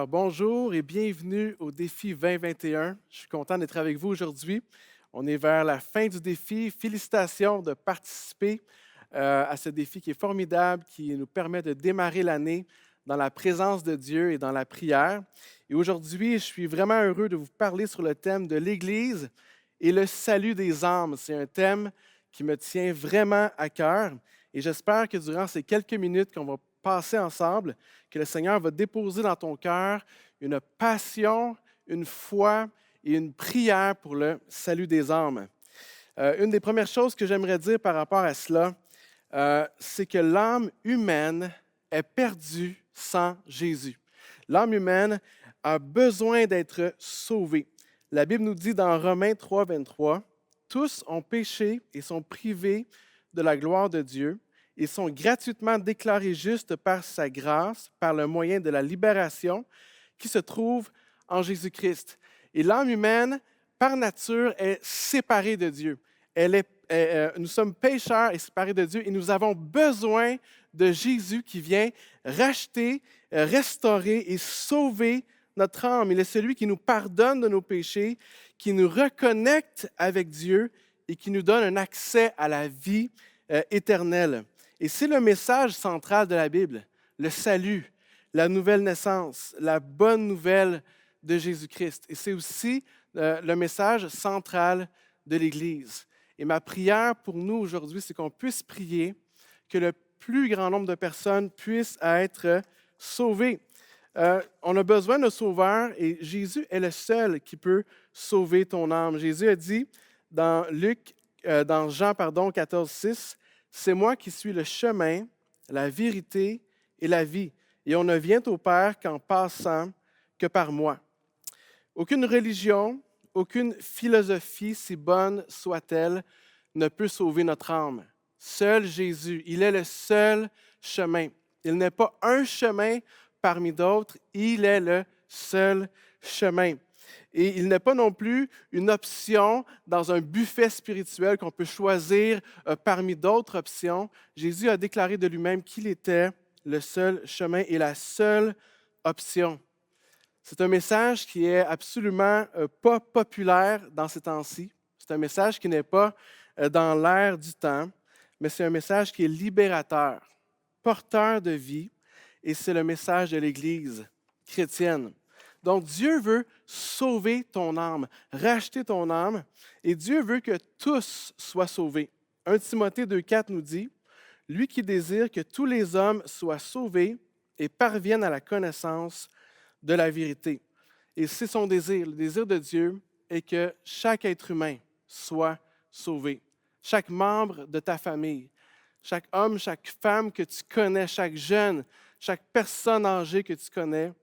Alors bonjour et bienvenue au défi 2021. Je suis content d'être avec vous aujourd'hui. On est vers la fin du défi. Félicitations de participer à ce défi qui est formidable, qui nous permet de démarrer l'année dans la présence de Dieu et dans la prière. Et aujourd'hui, je suis vraiment heureux de vous parler sur le thème de l'Église et le salut des âmes. C'est un thème qui me tient vraiment à cœur et j'espère que durant ces quelques minutes qu'on va passer ensemble, que le Seigneur va déposer dans ton cœur une passion, une foi et une prière pour le salut des âmes. Une des premières choses que j'aimerais dire par rapport à cela, c'est que l'âme humaine est perdue sans Jésus. L'âme humaine a besoin d'être sauvée. La Bible nous dit dans Romains 3, 23, « Tous ont péché et sont privés de la gloire de Dieu et sont gratuitement déclarés justes par sa grâce, par le moyen de la libération qui se trouve en Jésus-Christ. » Et l'âme humaine, par nature, est séparée de Dieu. Nous sommes pécheurs et séparés de Dieu et nous avons besoin de Jésus qui vient racheter, restaurer et sauver notre âme. Il est celui qui nous pardonne de nos péchés, qui nous reconnecte avec Dieu et qui nous donne un accès à la vie éternelle. Et c'est le message central de la Bible, le salut, la nouvelle naissance, la bonne nouvelle de Jésus-Christ. Et c'est aussi le message central de l'Église. Et ma prière pour nous aujourd'hui, c'est qu'on puisse prier que le plus grand nombre de personnes puissent être sauvées. On a besoin de sauveur et Jésus est le seul qui peut sauver ton âme. Jésus a dit dans Jean 14, 6, « C'est moi qui suis le chemin, la vérité et la vie. Et on ne vient au Père qu'en passant que par moi. » Aucune religion, aucune philosophie, si bonne soit-elle, ne peut sauver notre âme. Seul Jésus, il est le seul chemin. Il n'est pas un chemin parmi d'autres, il est le seul chemin. Et il n'est pas non plus une option dans un buffet spirituel qu'on peut choisir parmi d'autres options. Jésus a déclaré de lui-même qu'il était le seul chemin et la seule option. C'est un message qui est absolument pas populaire dans ces temps-ci. C'est un message qui n'est pas dans l'air du temps, mais c'est un message qui est libérateur, porteur de vie, et c'est le message de l'Église chrétienne. Donc, Dieu veut sauver ton âme, racheter ton âme, et Dieu veut que tous soient sauvés. 1 Timothée 2,4 nous dit, « Lui qui désire que tous les hommes soient sauvés et parviennent à la connaissance de la vérité. » Et c'est son désir. Le désir de Dieu est que chaque être humain soit sauvé. Chaque membre de ta famille, chaque homme, chaque femme que tu connais, chaque jeune, chaque personne âgée que tu connais,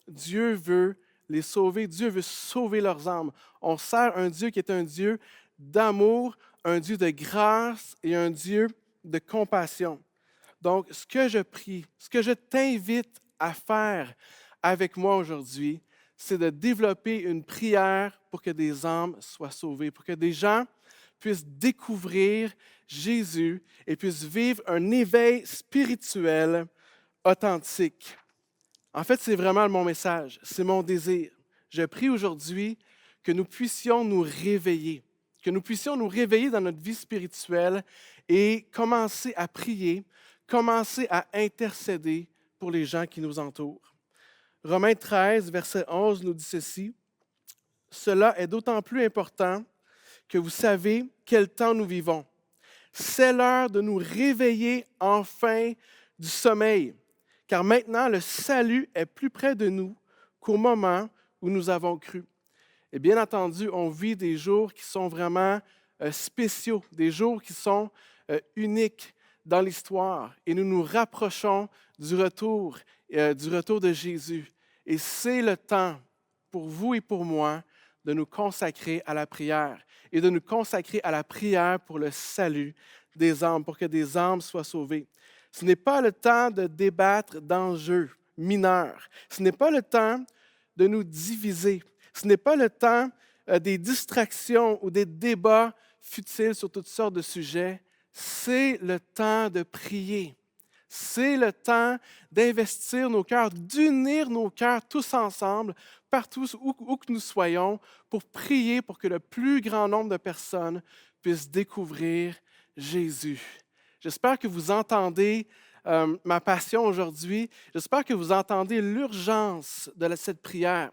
Dieu veut les sauver. Dieu veut sauver leurs âmes. On sert un Dieu qui est un Dieu d'amour, un Dieu de grâce et un Dieu de compassion. Donc, ce que je prie, ce que je t'invite à faire avec moi aujourd'hui, c'est de développer une prière pour que des âmes soient sauvées, pour que des gens puissent découvrir Jésus et puissent vivre un éveil spirituel authentique. En fait, c'est vraiment mon message, c'est mon désir. Je prie aujourd'hui que nous puissions nous réveiller, dans notre vie spirituelle et commencer à prier, commencer à intercéder pour les gens qui nous entourent. Romains 13, verset 11 nous dit ceci, « Cela est d'autant plus important que vous savez quel temps nous vivons. C'est l'heure de nous réveiller enfin du sommeil, car maintenant le salut est plus près de nous qu'au moment où nous avons cru. » Et bien entendu, on vit des jours qui sont vraiment spéciaux, des jours qui sont uniques dans l'histoire, et nous nous rapprochons du retour de Jésus. Et c'est le temps pour vous et pour moi de nous consacrer à la prière et de nous consacrer à la prière pour le salut des âmes, pour que des âmes soient sauvées. Ce n'est pas le temps de débattre d'enjeux mineurs. Ce n'est pas le temps de nous diviser. Ce n'est pas le temps des distractions ou des débats futiles sur toutes sortes de sujets. C'est le temps de prier. C'est le temps d'investir nos cœurs, d'unir nos cœurs tous ensemble, partout où que nous soyons, pour prier pour que le plus grand nombre de personnes puissent découvrir Jésus. J'espère que vous entendez ma passion aujourd'hui. J'espère que vous entendez l'urgence de cette prière.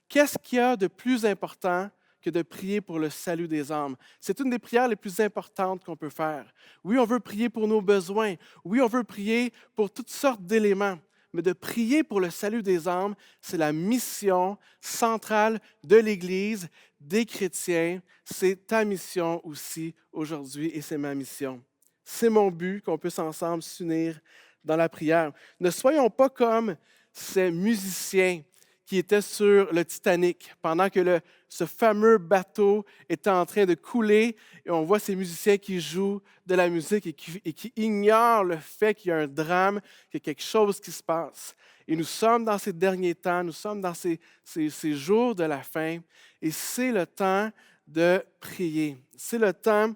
Qu'est-ce qu'il y a de plus important que de prier pour le salut des âmes? C'est une des prières les plus importantes qu'on peut faire. Oui, on veut prier pour nos besoins. Oui, on veut prier pour toutes sortes d'éléments. Mais de prier pour le salut des âmes, c'est la mission centrale de l'Église, des chrétiens. C'est ta mission aussi aujourd'hui et c'est ma mission. C'est mon but qu'on puisse ensemble s'unir dans la prière. Ne soyons pas comme ces musiciens qui étaient sur le Titanic pendant que ce fameux bateau était en train de couler et on voit ces musiciens qui jouent de la musique et qui ignorent le fait qu'il y a un drame, qu'il y a quelque chose qui se passe. Et nous sommes dans ces derniers temps, nous sommes dans ces jours de la fin et c'est le temps de prier. C'est le temps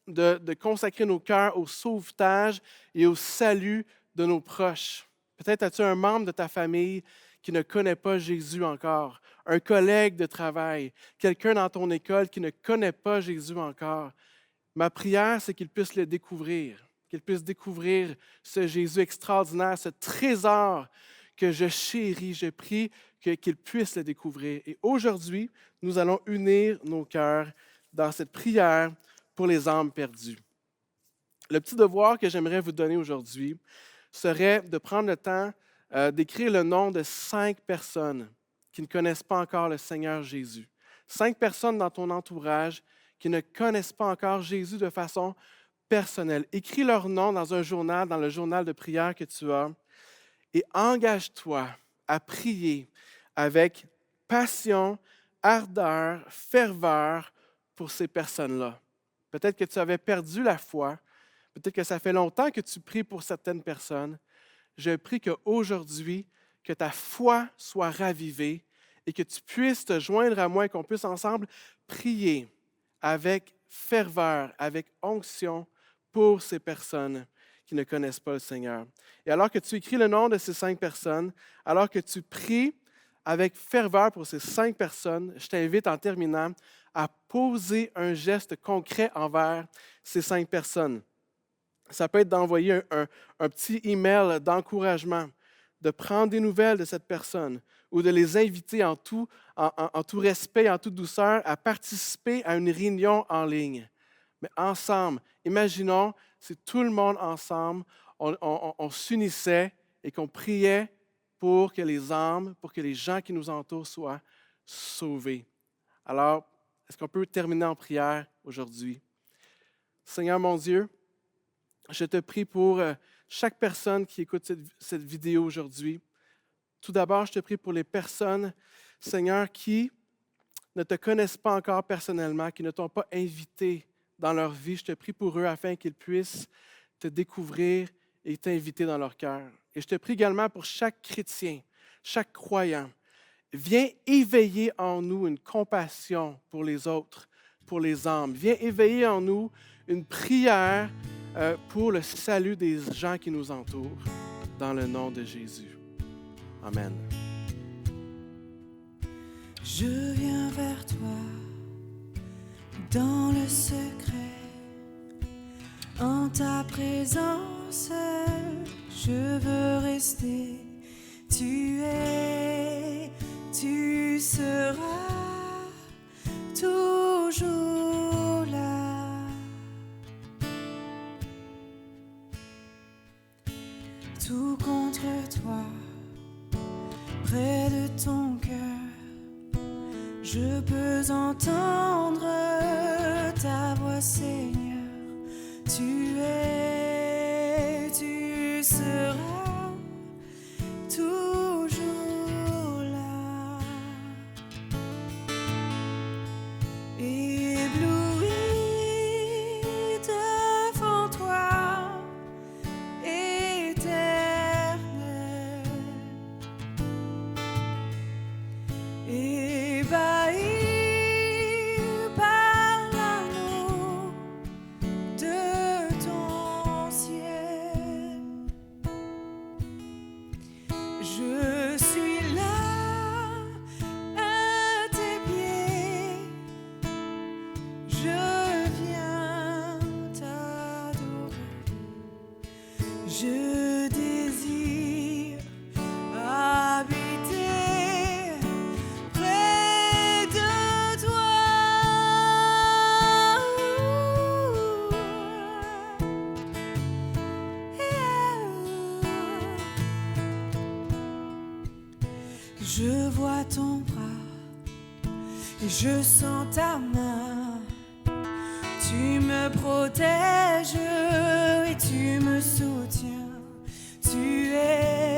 de consacrer nos cœurs au sauvetage et au salut de nos proches. Peut-être as-tu un membre de ta famille qui ne connaît pas Jésus encore, un collègue de travail, quelqu'un dans ton école qui ne connaît pas Jésus encore. Ma prière, c'est qu'il puisse le découvrir, qu'il puisse découvrir ce Jésus extraordinaire, ce trésor que je chéris. Je prie qu'il puisse le découvrir. Et aujourd'hui, nous allons unir nos cœurs dans cette prière pour les âmes perdues. Le petit devoir que j'aimerais vous donner aujourd'hui serait de prendre le temps d'écrire le nom de 5 personnes qui ne connaissent pas encore le Seigneur Jésus. 5 personnes dans ton entourage qui ne connaissent pas encore Jésus de façon personnelle. Écris leur nom dans un journal, dans le journal de prière que tu as, et engage-toi à prier avec passion, ardeur, ferveur pour ces personnes-là. Peut-être que tu avais perdu la foi, peut-être que ça fait longtemps que tu pries pour certaines personnes. Je prie qu'aujourd'hui, que ta foi soit ravivée et que tu puisses te joindre à moi et qu'on puisse ensemble prier avec ferveur, avec onction pour ces personnes qui ne connaissent pas le Seigneur. Et alors que tu écris le nom de ces 5 personnes, alors que tu pries avec ferveur pour ces 5 personnes, je t'invite en terminant à poser un geste concret envers ces 5 personnes. Ça peut être d'envoyer un petit email d'encouragement, de prendre des nouvelles de cette personne ou de les inviter en tout respect, en toute douceur, à participer à une réunion en ligne. Mais ensemble, imaginons si tout le monde ensemble, on s'unissait et qu'on priait pour que les âmes, pour que les gens qui nous entourent soient sauvés. Alors, est-ce qu'on peut terminer en prière aujourd'hui? Seigneur mon Dieu, je te prie pour chaque personne qui écoute cette vidéo aujourd'hui. Tout d'abord, je te prie pour les personnes, Seigneur, qui ne te connaissent pas encore personnellement, qui ne t'ont pas invité dans leur vie. Je te prie pour eux afin qu'ils puissent te découvrir et t'inviter dans leur cœur. Et je te prie également pour chaque chrétien, chaque croyant. Viens éveiller en nous une compassion pour les autres, pour les âmes. Viens éveiller en nous une prière pour le salut des gens qui nous entourent, dans le nom de Jésus. Amen. Je viens vers toi dans le secret, en ta présence, je veux rester. Tu es, tu seras toujours là. Tout contre toi, près de ton cœur, je peux entendre ta voix, Seigneur. Tu es, tu seras toujours là. Ébloui devant toi, éternel. Ébahi par l'amour de ton ciel. Je vois ton bras et je sens ta main. Tu me protèges et tu me soutiens. Tu es